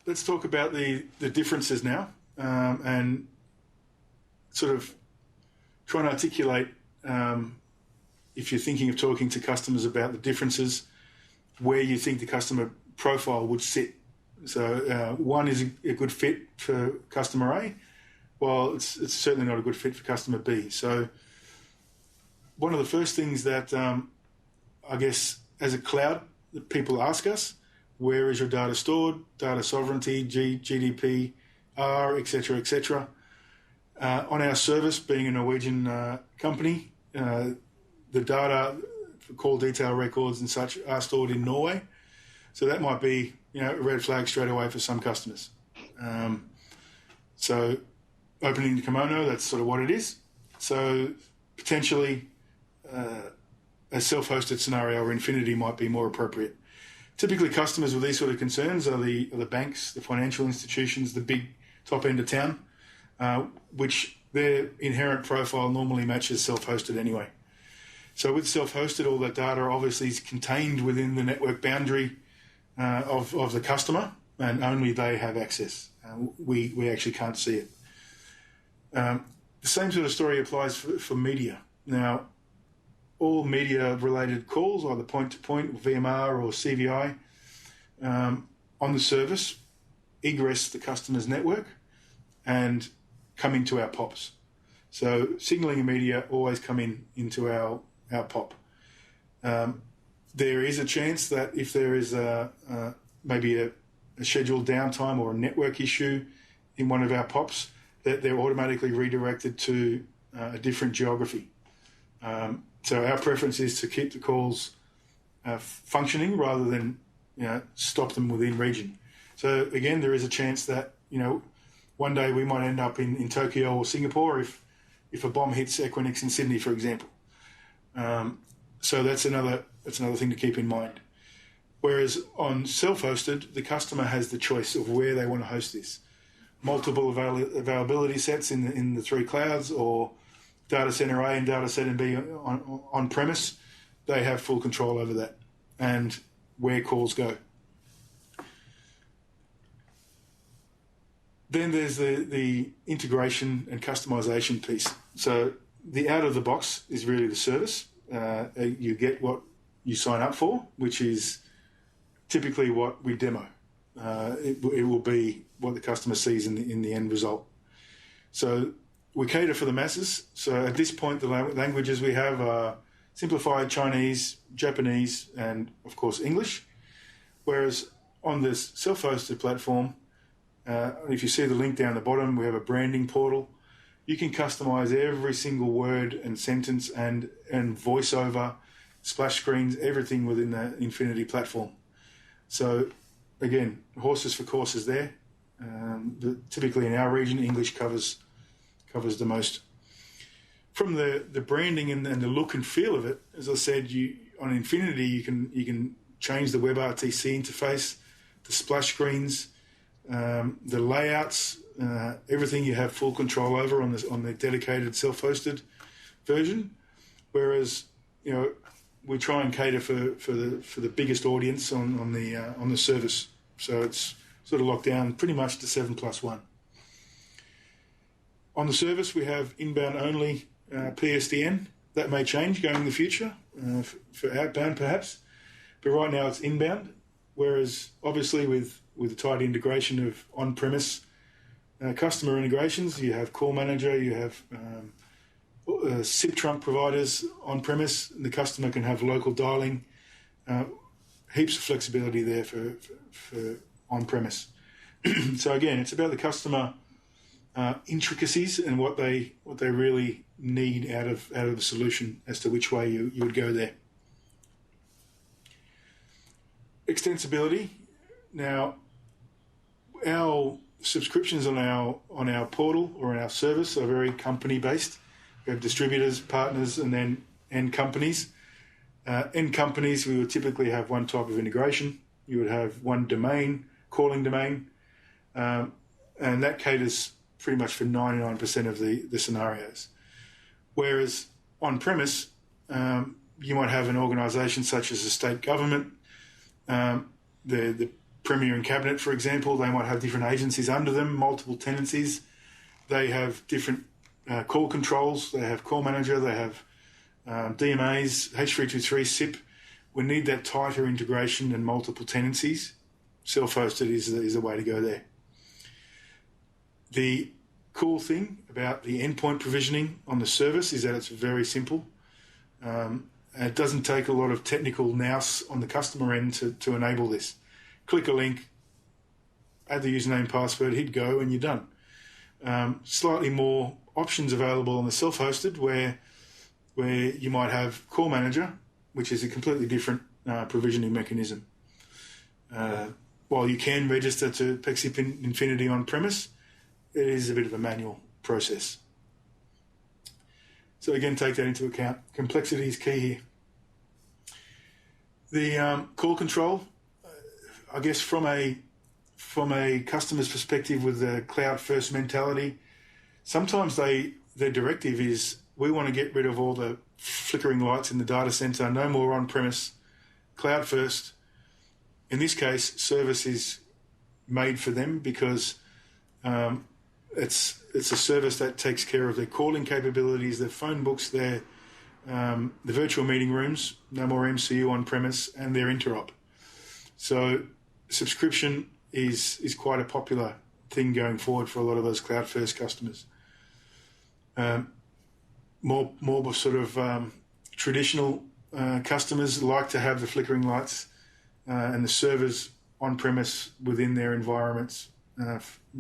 let's talk about the differences now, and sort of try and articulate, if you're thinking of talking to customers about the differences, where you think the customer profile would sit. So one is a good fit for customer A, while it's certainly not a good fit for customer B. So one of the first things that I guess as a cloud, that people ask us, where is your data stored, data sovereignty, GDPR, etc., etc. On our service, being a Norwegian company, the data for call detail records and such are stored in Norway. So that might be, a red flag straight away for some customers. So opening the kimono, that's sort of what it is. So potentially a self-hosted scenario or Infinity might be more appropriate. Typically, customers with these sort of concerns are the banks, the financial institutions, the big top end of town, which their inherent profile normally matches self-hosted anyway. So with self-hosted, all that data obviously is contained within the network boundary of the customer, and only they have access. We actually can't see it. The same sort of story applies for media. Now, all media-related calls, either point-to-point, VMR or CVI, on the service, egress the customer's network and come into our POPs. So signaling and media always come into our POP. There is a chance that if there is maybe a scheduled downtime or a network issue in one of our POPs, that they're automatically redirected to a different geography. So our preference is to keep the calls functioning rather than stop them within region. So again, there is a chance that one day we might end up in Tokyo or Singapore if a bomb hits Equinix in Sydney, for example. So that's another thing to keep in mind. Whereas on self-hosted, the customer has the choice of where they want to host this. Multiple availability sets in the three clouds, or data center A and data center B on premise. They have full control over that and where calls go. Then there's the integration and customization piece. So the out of the box is really the service. You get what you sign up for, which is typically what we demo. It will be what the customer sees in the end result. So we cater for the masses. So at this point, the languages we have are simplified Chinese, Japanese, and of course English. Whereas on this self-hosted platform, if you see the link down the bottom, we have a branding portal. You can customize every single word and sentence and voiceover, splash screens, everything within the Infinity platform. So again, horses for courses there. Typically in our region, English covers the most. From the branding and the look and feel of it, as I said, on Infinity you can change the WebRTC interface, the splash screens, the layouts, everything you have full control over on the dedicated self-hosted version. Whereas we try and cater for the biggest audience on the service, so it's sort of locked down pretty much to 7+1. On the service, we have inbound only PSTN. That may change going in the future for outbound perhaps, but right now it's inbound. Whereas obviously with the tight integration of on-premise customer integrations, you have Call Manager, you have SIP trunk providers on-premise, and the customer can have local dialing. Heaps of flexibility there for on-premise. So again, it's about the customer intricacies and what they really need out of the solution as to which way you would go there. Extensibility. Now, our subscriptions on our portal or on our service are very company based. We have distributors, partners, and then end companies. End companies, we would typically have one type of integration. You would have one domain, calling domain, and that caters pretty much for 99% of the scenarios. Whereas on-premise, you might have an organisation such as a state government. The Premier and Cabinet, for example, they might have different agencies under them, multiple tenancies. They have different call controls. They have call manager. They have DMAs, H323, SIP. We need that tighter integration and multiple tenancies. Self-hosted is the way to go there. The cool thing about the endpoint provisioning on the service is that it's very simple. It doesn't take a lot of technical nous on the customer end to enable this. Click a link, add the username, password, hit go, and you're done. Slightly more options available on the self-hosted where you might have Call Manager, which is a completely different provisioning mechanism. While you can register to Pexip Infinity on-premise, it is a bit of a manual process. So again, take that into account. Complexity is key here. The call control, I guess from a customer's perspective with the cloud-first mentality, sometimes their directive is, we want to get rid of all the flickering lights in the data center, no more on-premise, cloud-first. In this case, service is made for them because it's a service that takes care of their calling capabilities, their phone books, the virtual meeting rooms, no more MCU on-premise, and their interop. So subscription is quite a popular thing going forward for a lot of those cloud-first customers. More sort of traditional customers like to have the flickering lights and the servers on-premise within their environments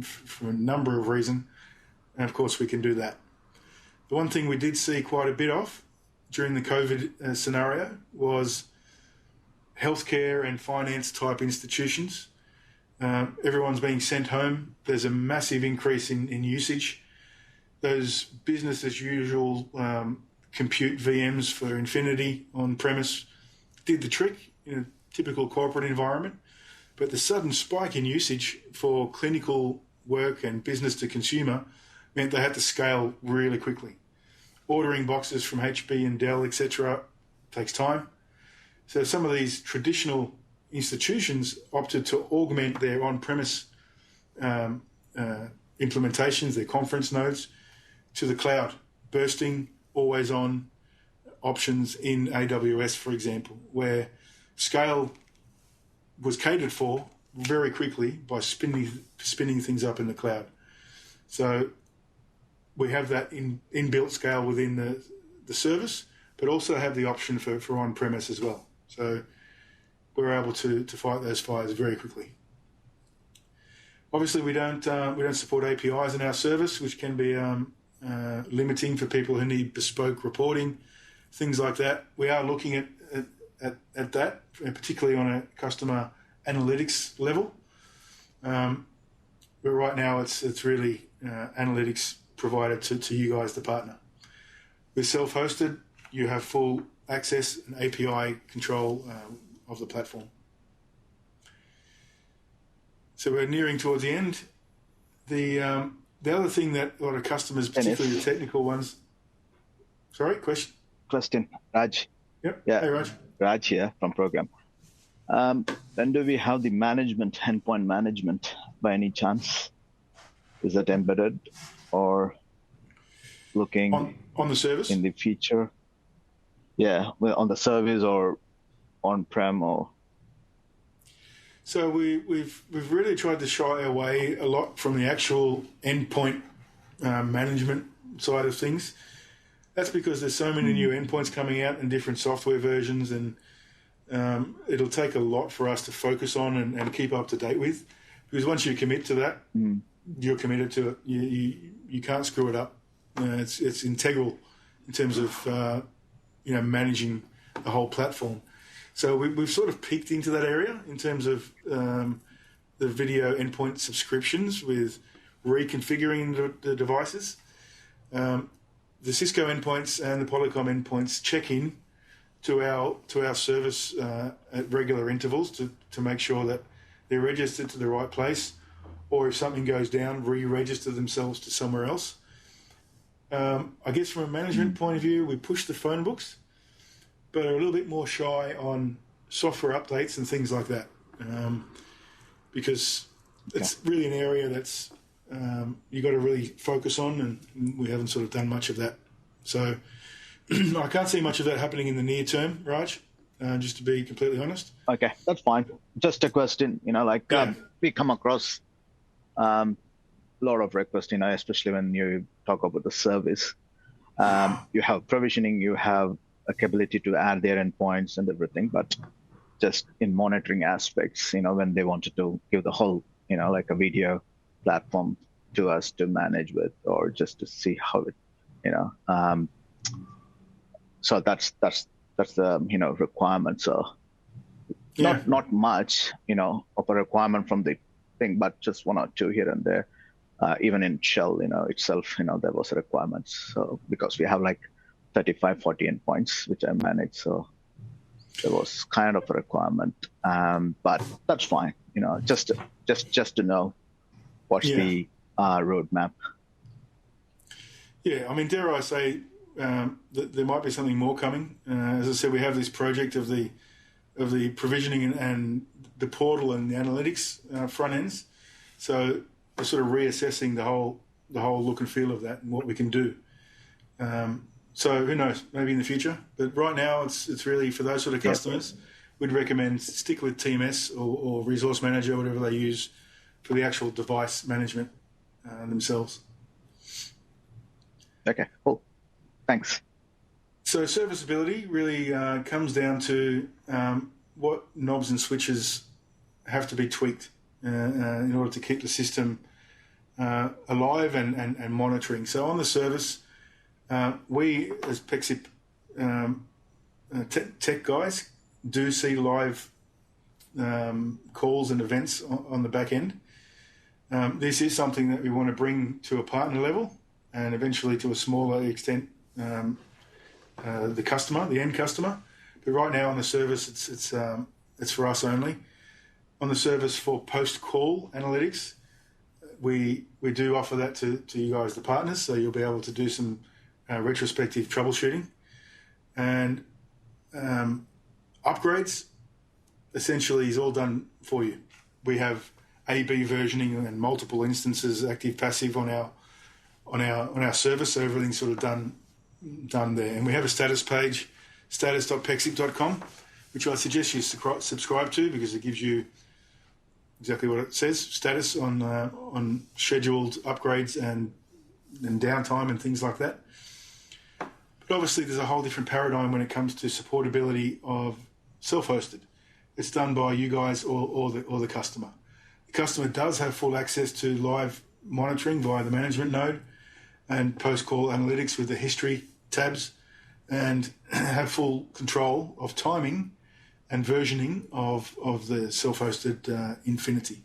for a number of reasons. And of course, we can do that. The one thing we did see quite a bit of during the COVID scenario was healthcare and finance type institutions. Everyone's being sent home. There's a massive increase in usage. Those business as usual compute VMs for Infinity on premise did the trick in a typical corporate environment. But the sudden spike in usage for clinical work and business to consumer meant they had to scale really quickly. Ordering boxes from HP and Dell, etc., takes time. So some of these traditional institutions opted to augment their on-premise implementations, their conference nodes, to the cloud, bursting, always-on options in AWS, for example, where scale was catered for very quickly by spinning things up in the cloud. So we have that inbuilt scale within the service, but also have the option for on-premise as well. So we're able to fight those fires very quickly. Obviously, we don't support APIs in our service, which can be limiting for people who need bespoke reporting, things like that. We are looking at that, particularly on a customer analytics level. But right now, it's really analytics provided to you guys, the partner. With self-hosted, you have full access and API control of the platform. So we're nearing towards the end. The other thing that a lot of customers, particularly the technical ones... Sorry, question? Question, Raj. Yep. Yeah. Hey, Raj. Raj here from Program. When do we have the endpoint management by any chance? Is that embedded or looking on the service in the future? Yeah, well, on the service or on-prem or... So we've really tried to shy away a lot from the actual endpoint management side of things. That's because there's so many new endpoints coming out in different software versions, and it'll take a lot for us to focus on and keep up to date with. Because once you commit to that, you're committed to it. You can't screw it up. It's integral in terms of managing the whole platform. So we've sort of peaked into that area in terms of the video endpoint subscriptions with reconfiguring the devices. The Cisco endpoints and the Polycom endpoints check in to our service at regular intervals to make sure that they're registered to the right place, or if something goes down, re-register themselves to somewhere else. I guess from a management point of view, we push the phone books, but are a little bit more shy on software updates and things like that. because it's really an area that's you got to really focus on, and we haven't sort of done much of that. So I can't see much of that happening in the near term, Raj, just to be completely honest. Okay, that's fine. Just a question, we come across a lot of requests, especially when you talk about the service. You have provisioning, you have a ability to add their endpoints and everything, but just in monitoring aspects, when they wanted to give the whole, like a video platform to us to manage with, or just to see how it, so that's the requirement. So not much, of a requirement from the thing, but just one or two here and there. Even in Shell, itself, there was a requirement. So because we have like 35, 40 endpoints, which I manage, so there was kind of a requirement. But that's fine, just to know what's the roadmap. Yeah, I mean, dare I say that there might be something more coming. As I said, we have this project of the provisioning and the portal and the analytics front ends. So we're sort of reassessing the whole look and feel of that and what we can do. So who knows? Maybe in the future. But right now, it's really for those sort of customers. We'd recommend stick with TMS or Resource Manager, whatever they use for the actual device management themselves. Okay, cool. Thanks. So serviceability really comes down to what knobs and switches have to be tweaked in order to keep the system alive and monitoring. So on the service, we as Pexip tech guys do see live calls and events on the back end. This is something that we want to bring to a partner level and eventually to a smaller extent the end customer. But right now on the service, it's for us only. On the service for post-call analytics, we do offer that to you guys, the partners, so you'll be able to do some retrospective troubleshooting. And upgrades essentially is all done for you. We have A/B versioning and multiple instances, active, passive on our service, so everything's sort of done there. And we have a status page, status.pexip.com, which I suggest you subscribe to because it gives you exactly what it says, status on scheduled upgrades and downtime and things like that. But obviously there's a whole different paradigm when it comes to supportability of self-hosted. It's done by you guys or the customer. The customer does have full access to live monitoring via the management node and post-call analytics with the history tabs, and have full control of timing and versioning of the self-hosted Infinity.